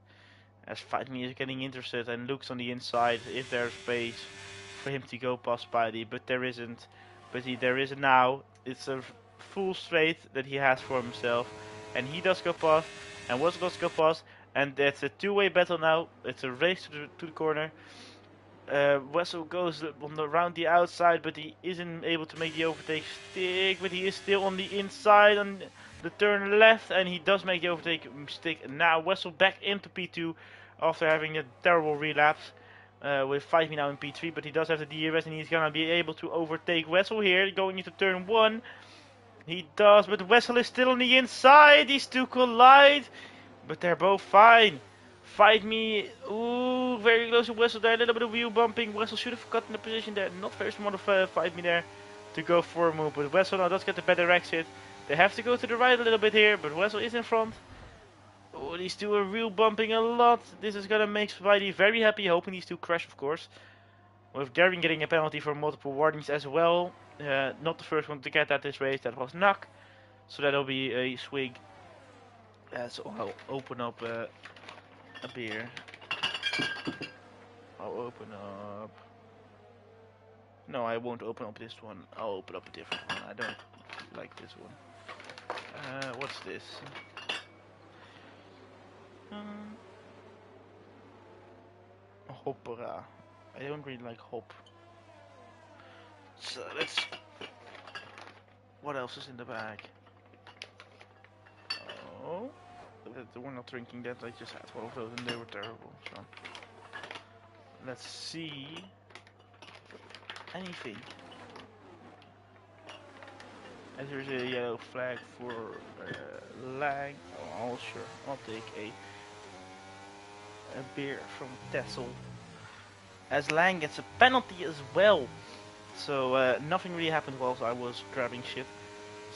Speaker 1: As Fight Me is getting interested and looks on the inside if there's space for him to go past Spidey, but there isn't. But there is now. It's a full straight that he has for himself, and he does go past, and Wessel does go past, and it's a two-way battle now. It's a race to the corner. Wessel goes around the outside, but he isn't able to make the overtake stick, but he is still on the inside on the turn left, and he does make the overtake stick. Now Wessel back into P2 after having a terrible relapse with Fight Me now in P3, but he does have the DRS, and he's gonna be able to overtake Wessel here, going into turn 1. He does, but Wessel is still on the inside. These two collide, but they're both fine. Fight Me, ooh, very close to Wessel there, a little bit of wheel bumping. Wessel should have gotten the position there, not very smart of Fight Me there to go for a move, but Wessel now does get the better exit. They have to go to the right a little bit here, but Wessel is in front. Oh, these two are wheel bumping a lot. This is gonna make Spidey very happy, hoping these two crash, of course. With Garen getting a penalty for multiple warnings as well. Not the first one to get at this race, that was Nuck. So that'll be a swig. So I'll open up a beer. I'll open up... No, I won't open up this one. I'll open up a different one. I don't like this one. What's this? Hoppera. I don't really like hop. So let's... What else is in the bag? Oh... We're not drinking that, I just had one of those and they were terrible. So let's see... Anything. As there's a yellow flag for Lang. Oh, sure, I'll take a beer from Tessel. As Lang gets a penalty as well. So nothing really happened whilst I was grabbing shit.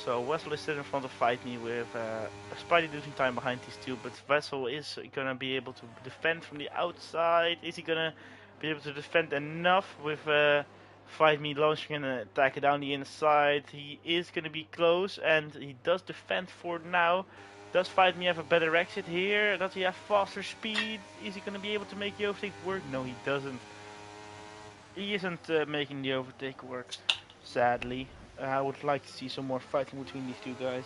Speaker 1: So Wessel is still in front of Fight Me with Spidey losing time behind these two, but Wessel is gonna be able to defend from the outside. Is he gonna be able to defend enough with Fight Me launching an attack down the inside? He is gonna be close, and he does defend for now. Does Fight Me have a better exit here? Does he have faster speed? Is he gonna be able to make the overtake work? No, he doesn't. He isn't making the overtake work, sadly. I would like to see some more fighting between these two guys.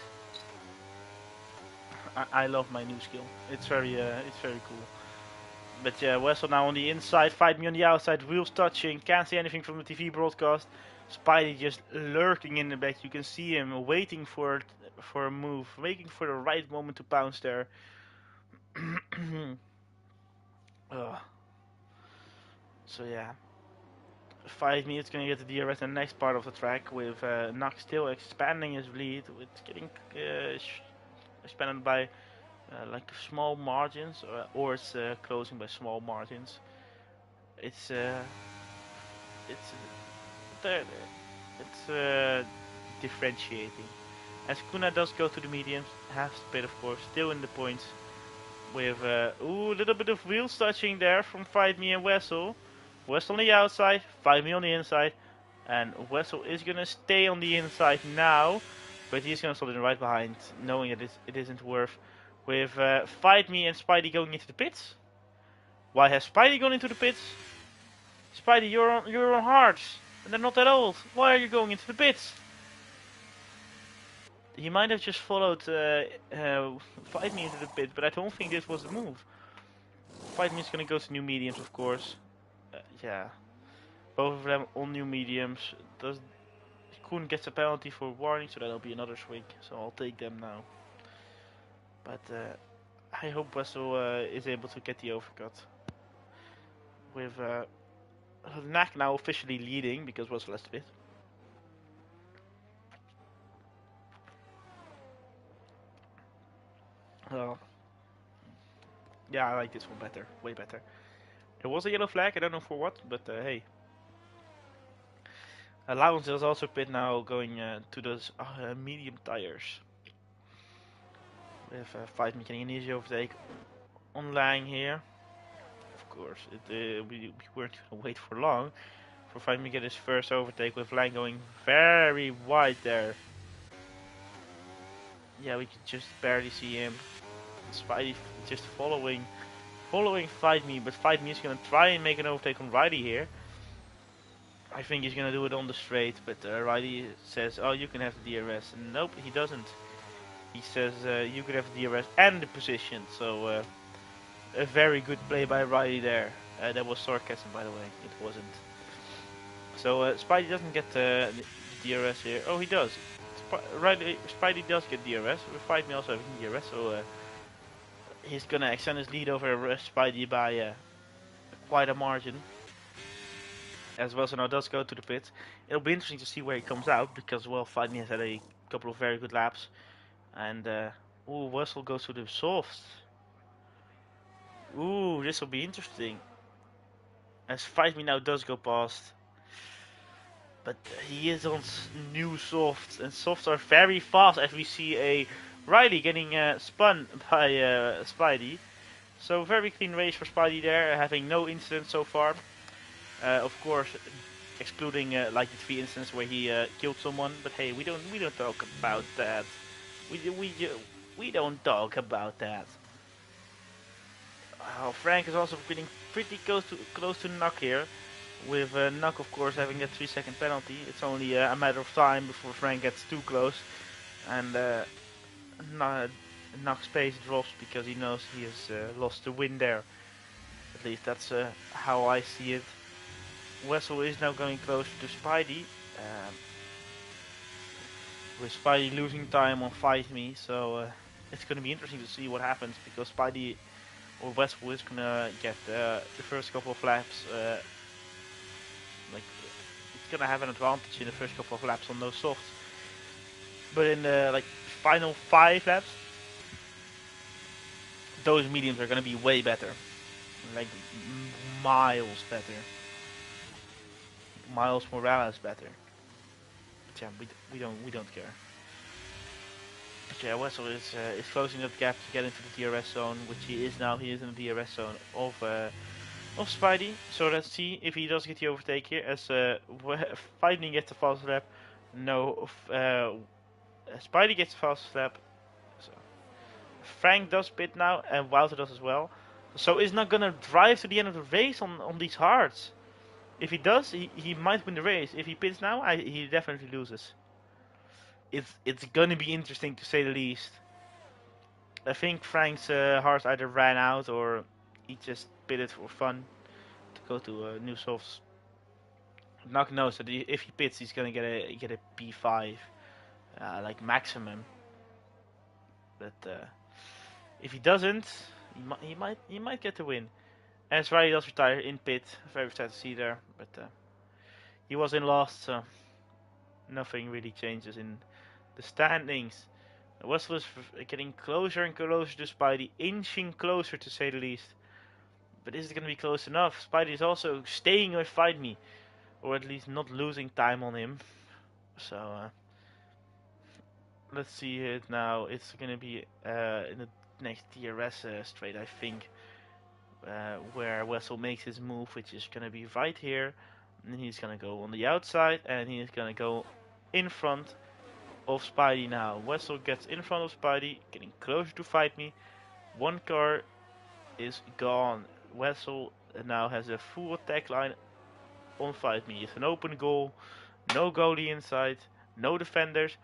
Speaker 1: I love my new skill. It's very cool. But yeah, Wessel now on the inside, Fight Me on the outside, wheels touching, can't see anything from the TV broadcast. Spidey just lurking in the back. You can see him waiting for a move, waiting for the right moment to pounce there. So yeah. Fight Me is going to get the DRS in the next part of the track with Nox still expanding his lead. It's getting expanded by like small margins, or it's closing by small margins. It's it's differentiating. As Kuna does go to the mediums, half speed of course, still in the points with a little bit of wheels touching there from Fight Me and Wessel. Wessel on the outside, Fight Me on the inside, and Wessel is gonna stay on the inside now, but he's gonna stop it right behind, knowing that it isn't worth. With Fight Me and Spidey going into the pits. Why has Spidey gone into the pits? Spidey, you're on hards, and they're not that old. Why are you going into the pits? He might have just followed Fight Me into the pit, but I don't think this was the move. Fight Me is gonna go to new mediums, of course. Yeah, both of them on new mediums. Koen gets a penalty for warning, so that'll be another swing. So I'll take them now. But I hope Wessel is able to get the overcut. With Nak now officially leading because Wessel has the pit. Yeah, I like this one better, way better. There was a yellow flag, I don't know for what, but hey. Allowance is also pit now, going to those medium tires. With Fight Me getting an easy overtake on Lang here. Of course, we weren't gonna wait for long for Fight Me to get his first overtake, with Lang going very wide there. Yeah, we can just barely see him. Spidey just following Fight Me, but Fight Me is gonna try and make an overtake on Riley here. I think he's gonna do it on the straight, but Riley says, "Oh, you can have the DRS." And nope, he doesn't. He says, "You can have the DRS and the position." So a very good play by Riley there. That was sarcasm, by the way. It wasn't. So Spidey doesn't get the DRS here. Oh, he does. Spidey does get DRS. With Fight Me also having DRS, so he's gonna extend his lead over Spidey by quite a margin. As well, so now does go to the pit. It'll be interesting to see where he comes out, because well, Fight Me has had a couple of very good laps, and Wessel goes to the softs. Ooh, this will be interesting. As Fight Me now does go past, but he is on new softs, and softs are very fast. As we see a Riley getting spun by Spidey, so very clean race for Spidey there, having no incidents so far. Of course, excluding like the 3 instances where he killed someone. But hey, we don't talk about that. We don't talk about that. Frank is also getting pretty close to Nuck here, with Nuck of course having that 3-second penalty. It's only a matter of time before Frank gets too close, and Nuck's pace drops because he knows he has lost the win there. At least that's how I see it. Wessel is now going closer to Spidey, with Spidey losing time on Fight Me, so it's going to be interesting to see what happens, because Spidey or Wessel is going to get the first couple of laps, like it's going to have an advantage in the first couple of laps on those softs. But in the like final 5 laps, those mediums are gonna be way better, like miles better. Miles Morales better. But yeah, we don't care. But yeah, Wessel is closing that gap to get into the DRS zone, which he is now. He is in the DRS zone of Spidey. So let's see if he does get the overtake here. As Fighting gets the fastest lap. No, Spidey gets the fastest lap. So Frank does pit now, and Wouter does as well. So he's not gonna drive to the end of the race on these hards. If he does, he might win the race. If he pits now, he definitely loses. It's gonna be interesting to say the least. I think Frank's heart either ran out or he just pitted for fun to go to new softs. Knock knows that if he pits, he's gonna get a P5, like maximum. But if he doesn't, he might get the win. And Riley does retire in pit. Very sad to see there, but he was in last, so nothing really changes in the standings. Wessel is getting closer and closer to Spidey, inching closer to say the least. But is it going to be close enough? Spidey is also staying with Fight Me, or at least not losing time on him. So let's see it now. It's going to be in the next DRS straight, I think, where Wessel makes his move, which is going to be right here. And he's going to go on the outside, and he's going to go in front of Spidey now. Wessel gets in front of Spidey, getting closer to Fight Me. One car is gone. Wessel now has a full attack line on Fight Me. It's an open goal, no goalie inside, no defenders.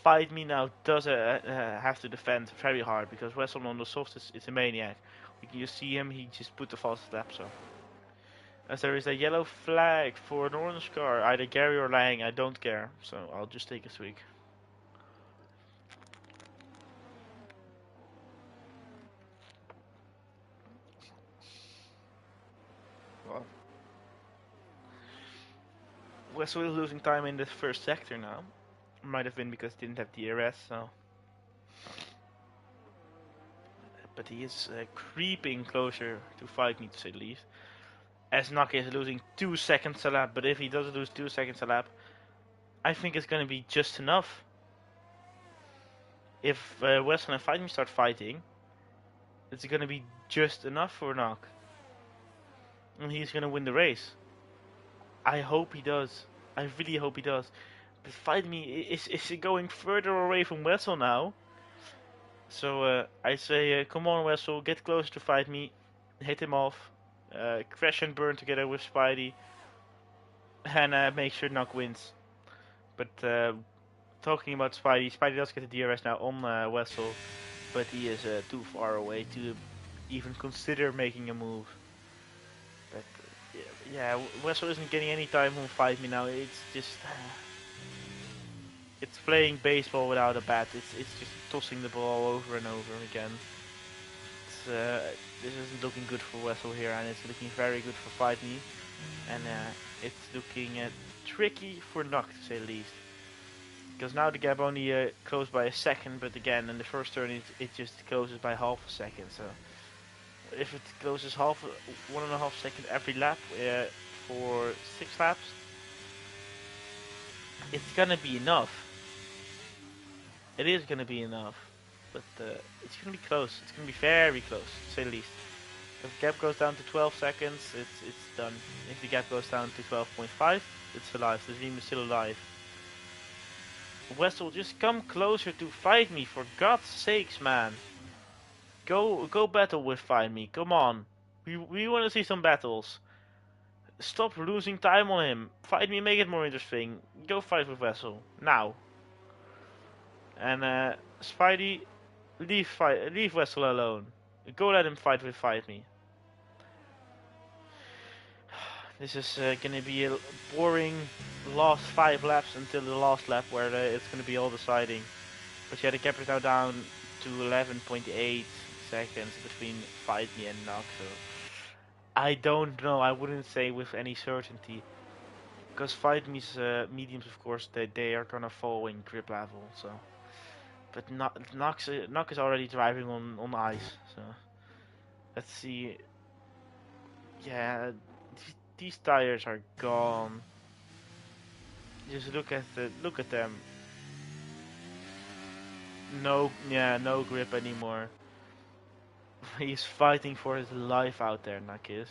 Speaker 1: Fight Me now does have to defend very hard because Wessel on the soft is a maniac. You can just see him, he just put the fastest lap, so. As there is a yellow flag for an orange car, either Gary or Lang, I don't care, so I'll just take a swig. Well, Wessel is losing time in the first sector now. Might have been because he didn't have DRS, so. But he is creeping closer to Fight Me, to say the least. As Nak is losing 2 seconds a lap, but if he does lose 2 seconds a lap, I think it's going to be just enough. If Wessel and Fight Me start fighting, it's going to be just enough for Nak. And he's going to win the race. I hope he does. I really hope he does. But Fight Me is going further away from Wessel now. So I say, come on Wessel, get closer to Fight Me. Hit him off. Crash and burn together with Spidey. And make sure Nak wins. But talking about Spidey, Spidey does get the DRS now on Wessel. But he is too far away to even consider making a move. But yeah, Wessel isn't getting any time on Fight Me now. It's just it's playing baseball without a bat. It's just tossing the ball over and over again. This isn't looking good for Wessel here, and it's looking very good for Fight Me. And it's looking tricky for Nak, to say the least. Because now the gap only closed by a second, but again, in the first turn it just closes by half a second. So if it closes 1.5 seconds every lap for 6 laps, it's gonna be enough. It is gonna be enough, but it's gonna be close. It's gonna be very close, to say the least. If the gap goes down to 12 seconds, it's done. If the gap goes down to 12.5, it's alive. The dream is still alive. Wessel, just come closer to Fight Me, for God's sakes, man. Go battle with Fight Me. Come on. We want to see some battles. Stop losing time on him. Fight Me, make it more interesting. Go fight with Wessel now. And Spidey, leave Wessel alone. Go let him fight with Fight Me. This is gonna be a boring last 5 laps until the last lap where it's gonna be all deciding. But yeah, the gap is now down to 11.8 seconds between Fight Me and Nak. So I don't know. I wouldn't say with any certainty Because Fight Me's mediums, of course, they are gonna fall in grip level. So, but Nock is already driving on ice. So let's see. Yeah, these tires are gone. Just look at them. No, yeah, no grip anymore. He's fighting for his life out there, Nakis.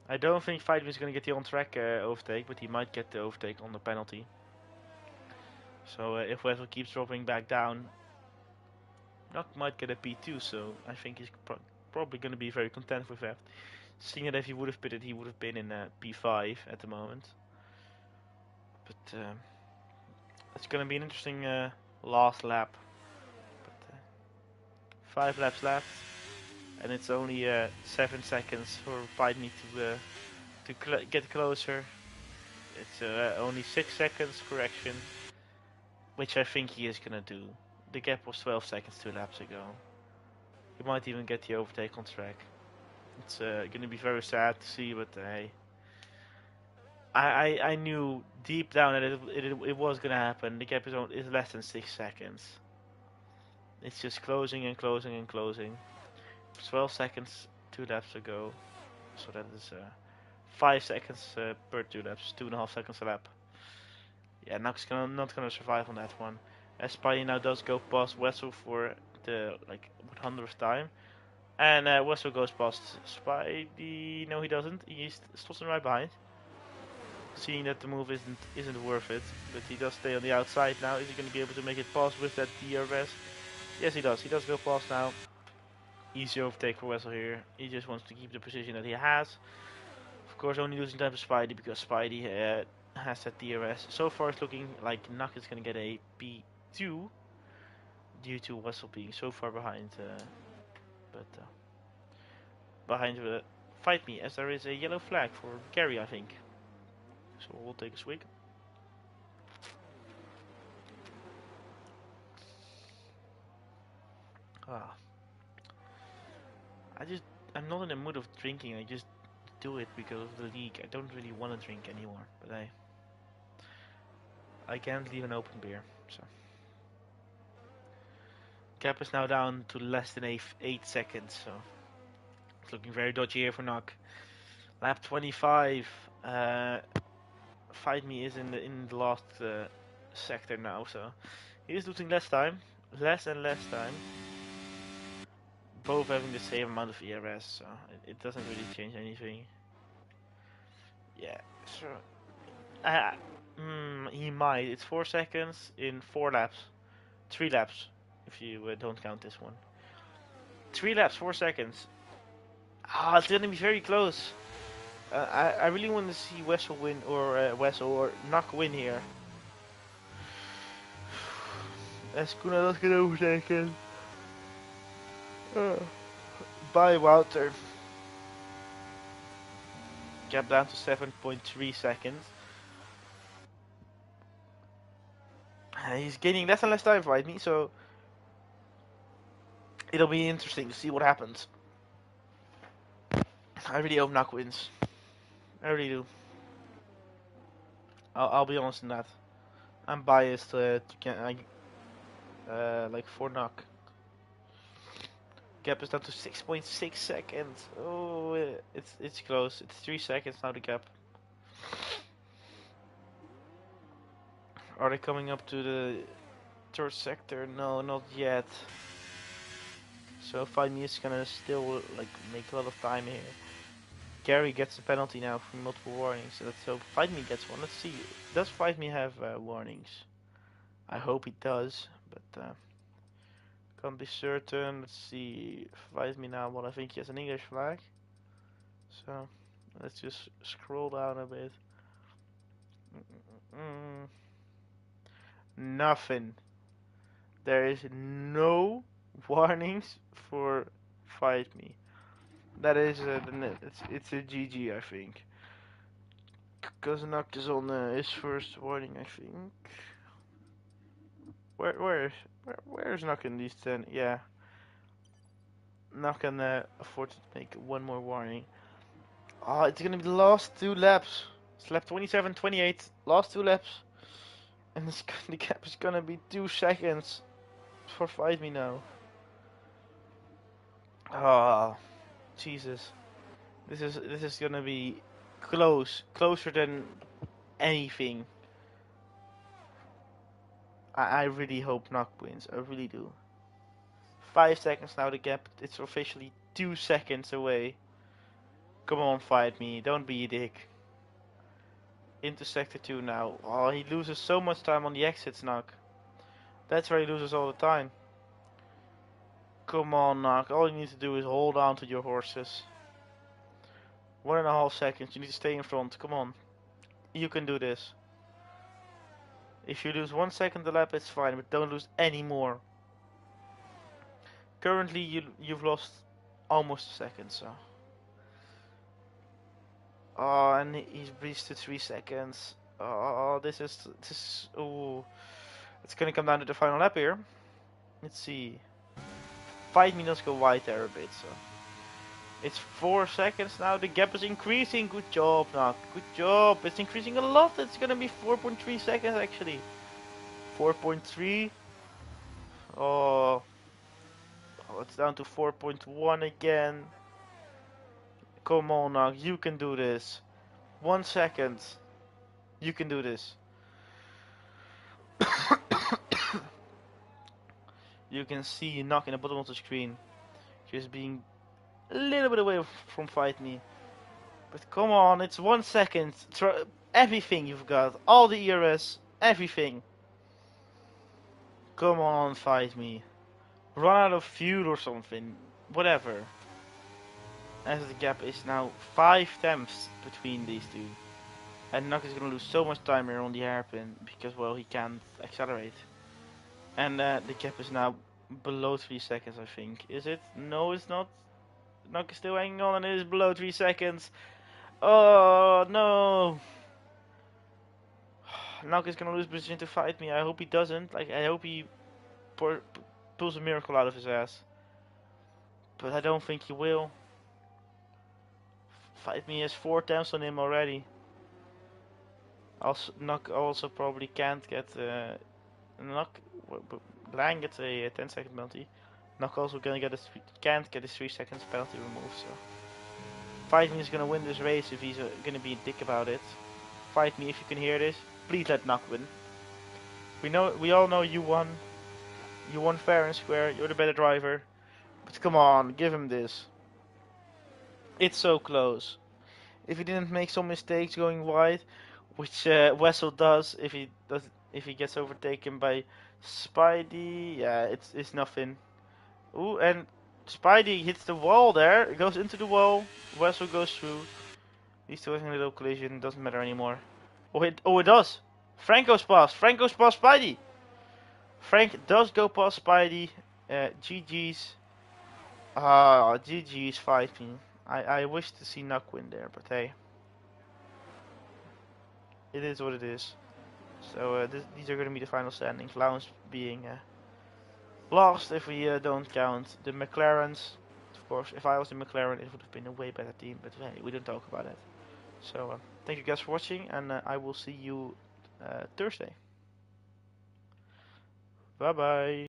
Speaker 1: I don't think Fighter is going to get the on-track overtake, but he might get the overtake on the penalty. So if Wessel keeps dropping back down, Nock might get a P2, so I think he's probably going to be very content with that. Seeing that if he would have pitted, he would have been in P5 at the moment. But it's going to be an interesting last lap. But 5 laps left, and it's only 7 seconds for Fight Me to get closer. It's only 6 seconds correction, which I think he is gonna do. The gap was 12 seconds 2 laps ago. He might even get the overtake on track. It's gonna be very sad to see, but hey. I knew deep down that it was gonna happen. The gap is less than 6 seconds. It's just closing and closing and closing. 12 seconds 2 laps ago, so that is 5 seconds per 2 laps, 2.5 seconds a lap. Yeah, Nock's not gonna survive on that one. As Spidey now does go past Wessel for the 100th time, and Wessel goes past Spidey. No, he doesn't. He stops him right behind, seeing that the move isn't worth it. But he does stay on the outside now. Is he gonna be able to make it past with that DRS? Yes, he does. He does go past now. Easy overtake for Wessel here. He just wants to keep the position that he has. Of course, only losing time to Spidey because Spidey has that DRS. So far, it's looking like Nock is going to get a P2 due to Wessel being so far behind. Behind Fight Me, as there is a yellow flag for Gary, I think. So we'll take a swig. Ah, I'm not in the mood of drinking. I just do it because of the league. I don't really want to drink anymore, but I can't leave an open beer. So gap is now down to less than 8 seconds. So it's looking very dodgy here for Nock. Lap 25. Fight Me is in the last sector now, so he is losing less and less time. Both having the same amount of ERS, so it doesn't really change anything. Yeah, sure. He might. It's 4 seconds in 4 laps. 3 laps, if you don't count this one. 3 laps, 4 seconds. Ah, it's gonna be very close. I really want to see Wessel win, or Wessel or Nock win here. Eskuna dat kan overteken. By Wouter. Gap down to 7.3 seconds. He's gaining less and less time, Fight Me, so it'll be interesting to see what happens. I really hope Nock wins. I really do. I'll be honest in that. I'm biased for Nock. Gap is down to 6.6 seconds. Oh, it's close. It's 3 seconds now. The gap. Are they coming up to the third sector? No, not yet. So Fight Me is gonna still make a lot of time here. Gary gets the penalty now for multiple warnings. So let's hope Fight Me gets one. Let's see. Does Fight Me have warnings? I hope he does, but can't be certain. Let's see. Fight Me now. Well, I think he has an English flag. So let's just scroll down a bit. Nothing. There is no warnings for Fight Me. That is it's a GG, I think. Because Nock is on his first warning, I think. Where's Nock in these 10? Yeah. Nock can afford to make one more warning. Oh, it's gonna be the last 2 laps. It's lap 27, 28, last 2 laps. And the gap is gonna be 2 seconds for Fight Me now. Ah, Jesus. This is gonna be closer than anything. I really hope Knock wins. I really do. 5 seconds now. The gap. It's officially 2 seconds away. Come on, Fight Me. Don't be a dick. Into sector 2 now. Oh, he loses so much time on the exits, Knock. That's where he loses all the time. Come on, Knock. All you need to do is hold on to your horses. 1.5 seconds. You need to stay in front. Come on. You can do this. If you lose 1 second a lap, it's fine, but don't lose any more. Currently, you've lost almost a second, so. Oh, and he's breached to 3 seconds. Oh, this. Oh, it's gonna come down to the final lap here. Let's see. 5 minutes go wide there a bit, so. It's 4 seconds now. The gap is increasing. Good job, Nak. Good job. It's increasing a lot. It's gonna be 4.3 seconds actually. 4.3. Oh. Oh, it's down to 4.1 again. Come on, Nak. You can do this. 1 second. You can do this. You can see Nak in the bottom of the screen. Just being a little bit away from Fight Me. But come on, it's 1 second. Everything you've got. All the ERS. Everything. Come on, Fight Me. Run out of fuel or something. Whatever. As the gap is now 5 tenths between these two. And Nuk is gonna lose so much time here on the hairpin because, well, he can't accelerate. And the gap is now below 3 seconds, I think. Is it? No, it's not. Nuk is still hanging on and it is below 3 seconds. Oh, no. Nuk is gonna lose position to Fight Me. I hope he doesn't. Like, I hope he pulls a miracle out of his ass. But I don't think he will. Fight Me has 4 attempts on him already. Also, Nuk also probably can't get Lang gets a 10-second penalty. Nuk also can't get his 3 seconds penalty removed. So Fight Me is gonna win this race if he's gonna be a dick about it. Fight Me if you can hear this. Please let Nuk win. We all know you won. You won fair and square. You're the better driver. But come on, give him this. It's so close. If he didn't make some mistakes going wide, which Wessel does if he gets overtaken by Spidey, yeah, it's nothing. Ooh, and Spidey hits the wall there. It goes into the wall. Wessel goes through. These two having a little collision. Doesn't matter anymore. Oh, it does. Frank goes past. Frank goes past Spidey. Frank does go past Spidey. GG's. GG's fighting. I wish to see Nuk win there, but hey. It is what it is. So these are going to be the final standings. Lowndes being last if we don't count the McLarens. Of course, if I was in McLaren, it would have been a way better team. But hey, we don't talk about it. So thank you guys for watching, and I will see you Thursday. Bye bye.